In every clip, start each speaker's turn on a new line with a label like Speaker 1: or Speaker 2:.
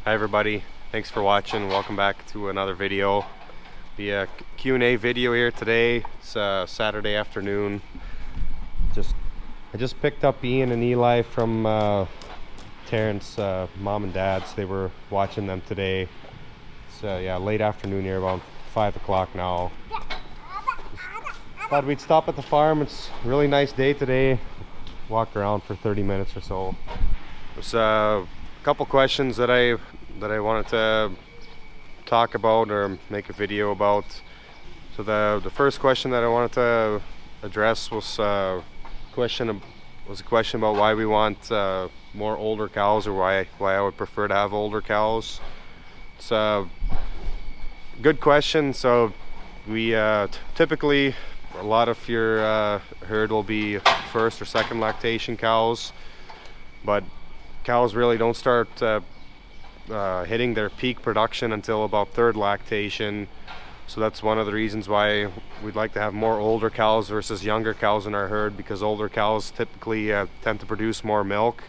Speaker 1: Hi everybody, thanks for watching. Welcome back to another video. Be a Q&A video here today. It's Saturday afternoon. I just picked up Ian and Eli from Terrence's mom and dad's. They were watching them today. It's yeah, late afternoon here, about 5 o'clock now. Just thought we'd stop at the farm. It's a really nice day today. Walked around for 30 minutes or so. There's a couple questions that I wanted to talk about or make a video about. So the first question that I wanted to address was a question about why we want more older cows, or why I would prefer to have older cows. It's a good question. So we typically, a lot of your herd will be first or second lactation cows, but cows really don't start hitting their peak production until about third lactation. So that's one of the reasons why we'd like to have more older cows versus younger cows in our herd, because older cows typically tend to produce more milk.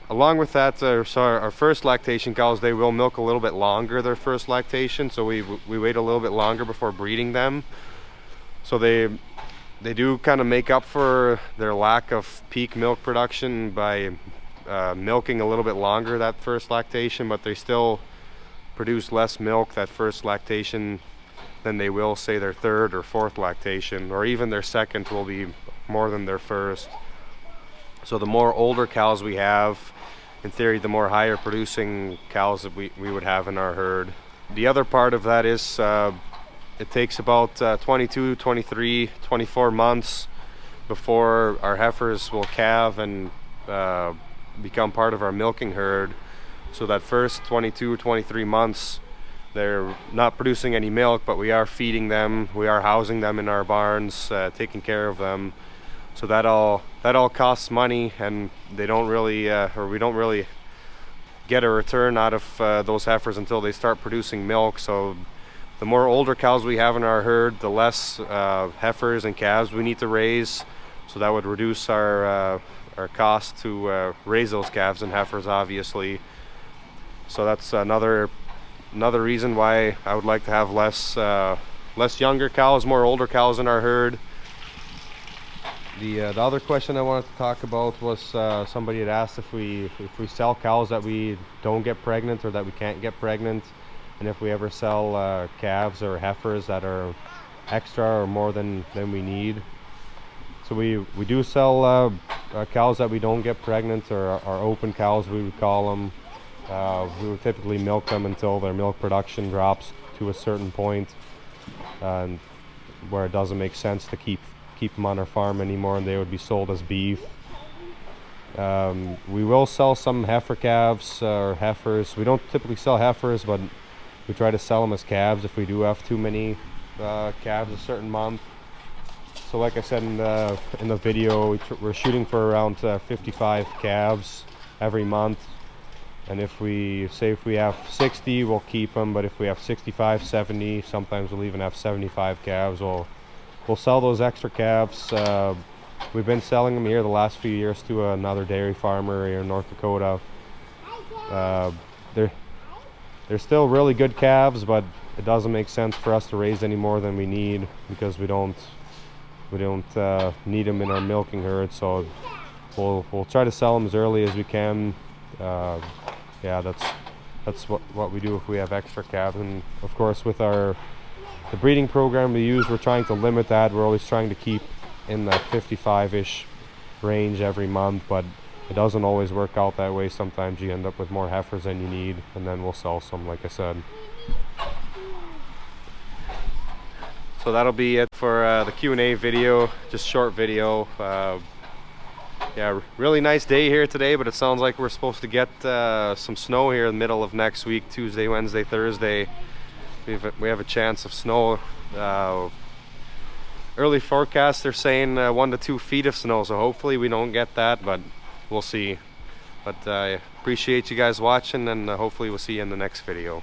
Speaker 1: Along with that, so our first lactation cows, they will milk a little bit longer their first lactation, so we wait a little bit longer before breeding them. So they do kind of make up for their lack of peak milk production by milking a little bit longer that first lactation, but they still produce less milk that first lactation than they will, say, their third or fourth lactation, or even their second will be more than their first. So the more older cows we have, in theory, the more higher producing cows that we would have in our herd. The other part of that is it takes about 22, 23, 24 months before our heifers will calve and become part of our milking herd. So that first 22, 23 months, they're not producing any milk, but we are feeding them, we are housing them in our barns, taking care of them. So that all costs money, and they don't really, or we don't really get a return out of those heifers until they start producing milk. So the more older cows we have in our herd, the less heifers and calves we need to raise. So that would reduce our cost to raise those calves and heifers, obviously. So that's another reason why I would like to have less younger cows, more older cows in our herd. The other question I wanted to talk about was somebody had asked if we sell cows that we don't get pregnant or that we can't get pregnant, and if we ever sell calves or heifers that are extra or more than we need. So we do sell cows that we don't get pregnant, or our open cows, we would call them. We would typically milk them until their milk production drops to a certain point, where it doesn't make sense to keep them on our farm anymore, and they would be sold as beef. We will sell some heifer calves or heifers. We don't typically sell heifers, but we try to sell them as calves if we do have too many calves a certain month. So like I said in the video, we're shooting for around 55 calves every month. And if we have 60, we'll keep them. But if we have 65, 70, sometimes we'll even have 75 calves, we'll sell those extra calves. We've been selling them here the last few years to another dairy farmer here in North Dakota. They're still really good calves, but it doesn't make sense for us to raise any more than we need, because we don't need them in our milking herd. So we'll try to sell them as early as we can. Yeah, that's what we do if we have extra calves. And of course, with the breeding program we use, we're trying to limit that. We're always trying to keep in that 55-ish range every month, but it doesn't always work out that way. Sometimes you end up with more heifers than you need, and then we'll sell some, like I said. So that'll be it for the Q&A video, just short video. Yeah, really nice day here today, but it sounds like we're supposed to get some snow here in the middle of next week, Tuesday, Wednesday, Thursday. We have a chance of snow. Early forecast, they're saying 1 to 2 feet of snow, so hopefully we don't get that, but we'll see. But I appreciate you guys watching, and hopefully we'll see you in the next video.